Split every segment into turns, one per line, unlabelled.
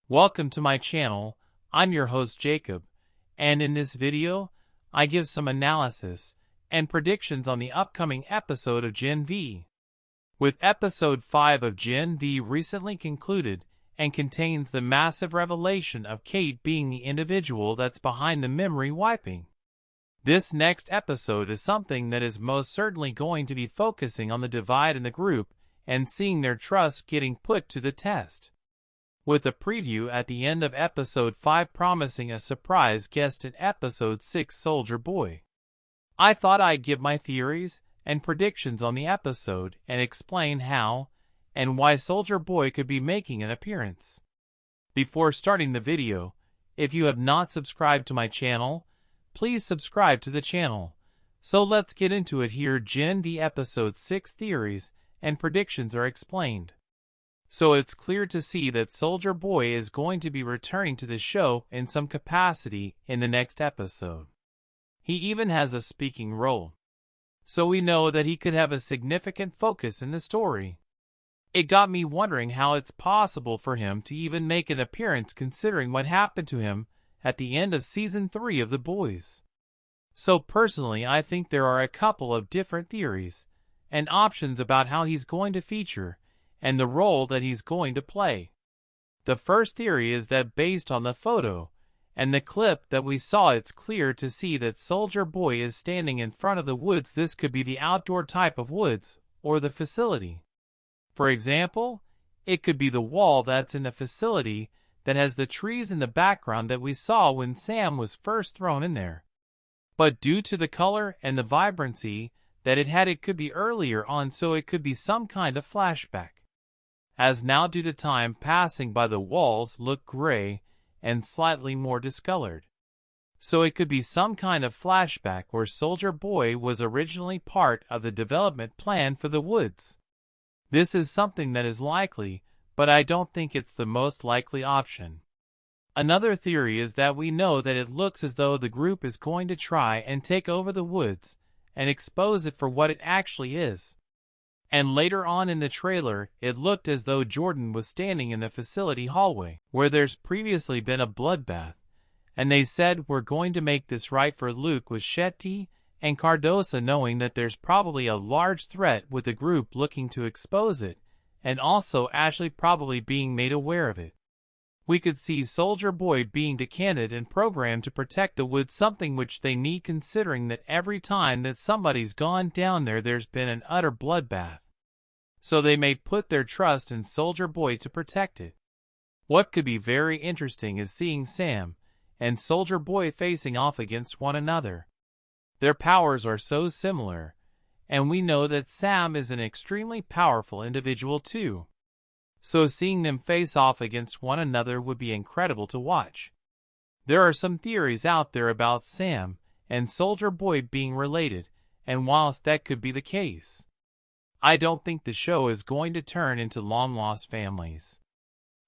Welcome to my channel. I'm your host Jacob, and in this video, I give some analysis and predictions on the upcoming episode of Gen V. With episode 5 of Gen V recently concluded and contains the massive revelation of Kate being the individual that's behind the memory wiping. This next episode is something that is most certainly going to be focusing on the divide in the group and seeing their trust getting put to the test. With a preview at the end of episode 5 promising a surprise guest in episode 6, Soldier Boy. I thought I'd give my theories and predictions on the episode and explain how and why Soldier Boy could be making an appearance. Before starting the video, if you have not subscribed to my channel, please subscribe to the channel. So let's get into it here. Gen V episode 6 theories and predictions are explained. So it's clear to see that Soldier Boy is going to be returning to the show in some capacity in the next episode. He even has a speaking role. So we know that he could have a significant focus in the story. It got me wondering how it's possible for him to even make an appearance considering what happened to him at the end of season 3 of The Boys. So personally, I think there are a couple of different theories and options about how he's going to feature and the role that he's going to play. The first theory is that based on the photo and the clip that we saw, it's clear to see that Soldier Boy is standing in front of the woods. This could be the outdoor type of woods or the facility. For example, it could be the wall that's in the facility that has the trees in the background that we saw when Sam was first thrown in there. But due to the color and the vibrancy that it had, it could be earlier on, so it could be some kind of flashback. As now, due to time passing by, the walls look gray and slightly more discolored. So it could be some kind of flashback where Soldier Boy was originally part of the development plan for the woods. This is something that is likely, but I don't think it's the most likely option. Another theory is that we know that it looks as though the group is going to try and take over the woods and expose it for what it actually is. And later on in the trailer, it looked as though Jordan was standing in the facility hallway, where there's previously been a bloodbath, and they said, "We're going to make this right for Luke," with Shetty and Cardosa knowing that there's probably a large threat with the group looking to expose it, and also Ashley probably being made aware of it. We could see Soldier Boy being decanted and programmed to protect the woods, something which they need considering that every time that somebody's gone down there, there's been an utter bloodbath. So they may put their trust in Soldier Boy to protect it. What could be very interesting is seeing Sam and Soldier Boy facing off against one another. Their powers are so similar, and we know that Sam is an extremely powerful individual too. So seeing them face off against one another would be incredible to watch. There are some theories out there about Sam and Soldier Boy being related, and whilst that could be the case, I don't think the show is going to turn into long-lost families.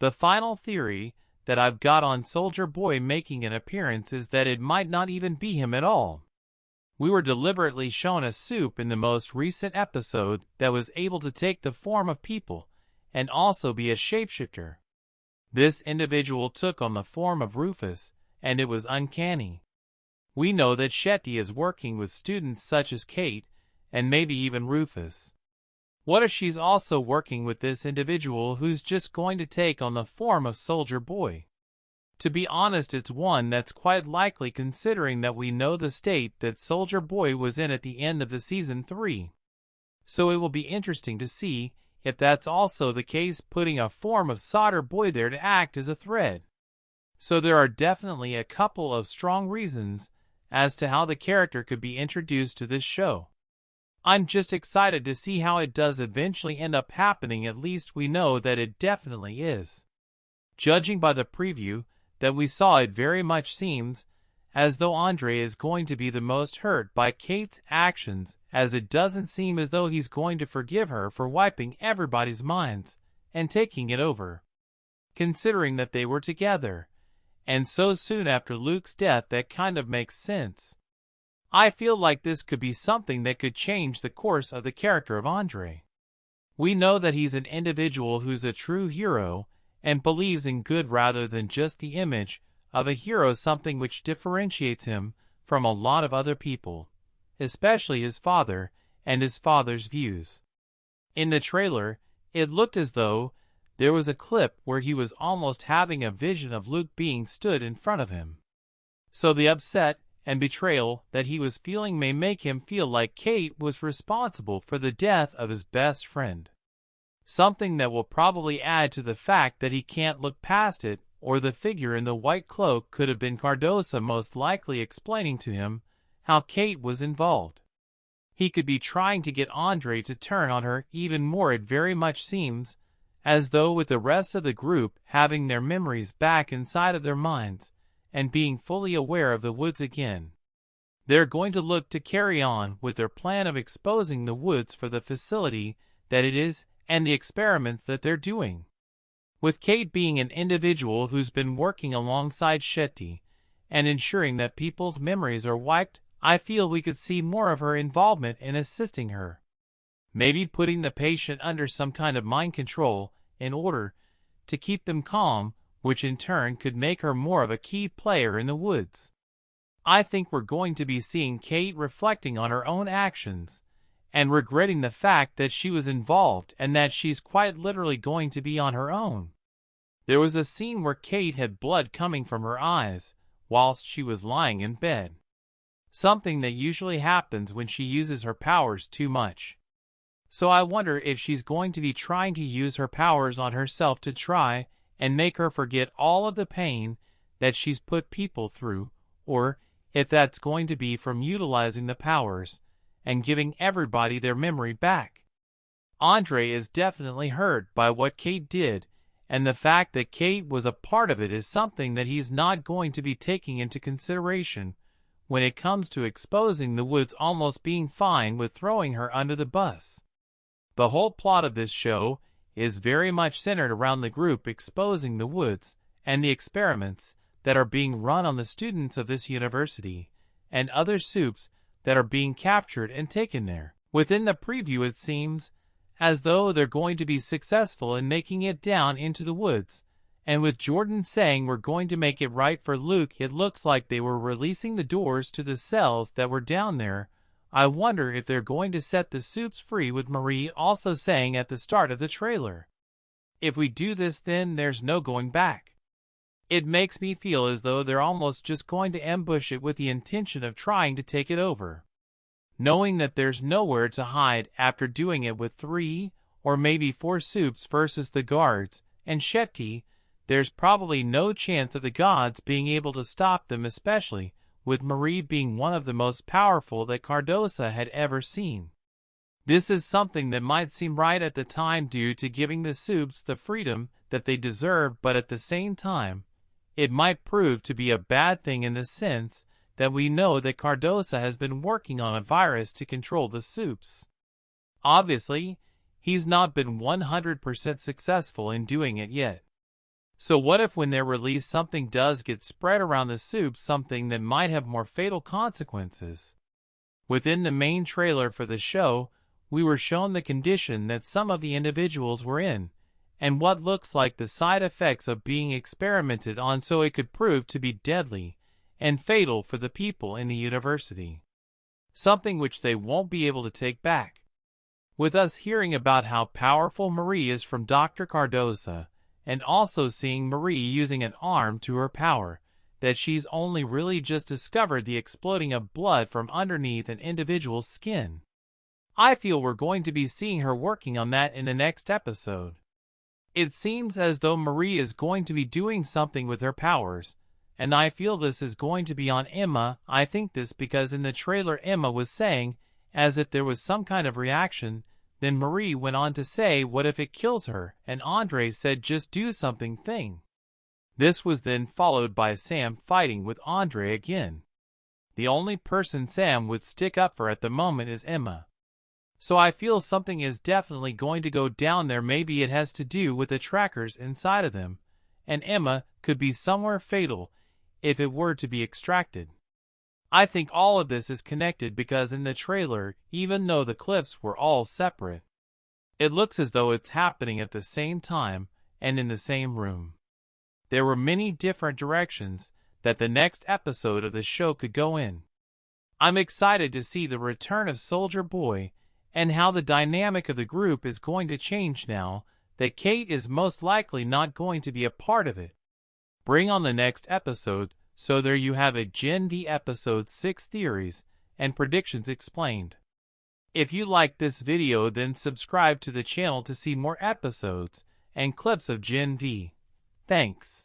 The final theory that I've got on Soldier Boy making an appearance is that it might not even be him at all. We were deliberately shown a soup in the most recent episode that was able to take the form of people and also be a shapeshifter. This individual took on the form of Rufus, and it was uncanny. We know that Shetty is working with students such as Kate and maybe even Rufus. What if she's also working with this individual who's just going to take on the form of Soldier Boy? To be honest, it's one that's quite likely considering that we know the state that Soldier Boy was in at the end of the season 3. So it will be interesting to see if that's also the case, putting a form of Soldier Boy there to act as a thread. So there are definitely a couple of strong reasons as to how the character could be introduced to this show. I'm just excited to see how it does eventually end up happening. At least we know that it definitely is. Judging by the preview that we saw, it very much seems as though Andre is going to be the most hurt by Kate's actions, as it doesn't seem as though he's going to forgive her for wiping everybody's minds and taking it over. Considering that they were together, and so soon after Luke's death, that kind of makes sense. I feel like this could be something that could change the course of the character of Andre. We know that he's an individual who's a true hero and believes in good rather than just the image of a hero, something which differentiates him from a lot of other people, especially his father and his father's views. In the trailer, it looked as though there was a clip where he was almost having a vision of Luke being stood in front of him. So the upset and betrayal that he was feeling may make him feel like Kate was responsible for the death of his best friend. Something that will probably add to the fact that he can't look past it, or the figure in the white cloak could have been Cardosa, most likely explaining to him how Kate was involved. He could be trying to get Andre to turn on her even more. It very much seems as though with the rest of the group having their memories back inside of their minds and being fully aware of the woods again, they're going to look to carry on with their plan of exposing the woods for the facility that it is and the experiments that they're doing. With Kate being an individual who's been working alongside Shetty and ensuring that people's memories are wiped, I feel we could see more of her involvement in assisting her. Maybe putting the patient under some kind of mind control in order to keep them calm, which in turn could make her more of a key player in the woods. I think we're going to be seeing Kate reflecting on her own actions and regretting the fact that she was involved and that she's quite literally going to be on her own. There was a scene where Kate had blood coming from her eyes whilst she was lying in bed. Something that usually happens when she uses her powers too much. So I wonder if she's going to be trying to use her powers on herself to try and make her forget all of the pain that she's put people through, or if that's going to be from utilizing the powers and giving everybody their memory back. Andre is definitely hurt by what Kate did, and the fact that Kate was a part of it is something that he's not going to be taking into consideration when it comes to exposing the woods, almost being fine with throwing her under the bus. The whole plot of this show is very much centered around the group exposing the woods and the experiments that are being run on the students of this university and other soups that are being captured and taken there. Within the preview, it seems as though they're going to be successful in making it down into the woods, and with Jordan saying we're going to make it right for Luke, it looks like they were releasing the doors to the cells that were down there. I wonder if they're going to set the soups free, with Marie also saying at the start of the trailer, if we do this, then there's no going back. It makes me feel as though they're almost just going to ambush it with the intention of trying to take it over. Knowing that there's nowhere to hide after doing it with 3 or maybe 4 soups versus the guards and Shetty, there's probably no chance of the gods being able to stop them, especially with Marie being one of the most powerful that Cardosa had ever seen. This is something that might seem right at the time due to giving the soups the freedom that they deserve, but at the same time, it might prove to be a bad thing in the sense that we know that Cardosa has been working on a virus to control the soups. Obviously, he's not been 100% successful in doing it yet. So what if when they're released something does get spread around the soup, something that might have more fatal consequences? Within the main trailer for the show, we were shown the condition that some of the individuals were in, and what looks like the side effects of being experimented on, so it could prove to be deadly and fatal for the people in the university. Something which they won't be able to take back. With us hearing about how powerful Marie is from Dr. Cardosa, and also seeing Marie using an arm to her power, that she's only really just discovered the exploding of blood from underneath an individual's skin. I feel we're going to be seeing her working on that in the next episode. It seems as though Marie is going to be doing something with her powers, and I feel this is going to be on Emma. I think this because in the trailer Emma was saying as if there was some kind of reaction. Then Marie went on to say, what if it kills her? And Andre said, just do something thing. This was then followed by Sam fighting with Andre again. The only person Sam would stick up for at the moment is Emma. So I feel something is definitely going to go down there. Maybe it has to do with the trackers inside of them, and Emma could be somewhere fatal if it were to be extracted. I think all of this is connected because in the trailer, even though the clips were all separate, it looks as though it's happening at the same time, and in the same room. There were many different directions that the next episode of the show could go in. I'm excited to see the return of Soldier Boy and how the dynamic of the group is going to change now that Kate is most likely not going to be a part of it. Bring on the next episode. So there you have it, Gen V Episode 6 Theories and Predictions Explained. If you liked this video, then subscribe to the channel to see more episodes and clips of Gen V. Thanks.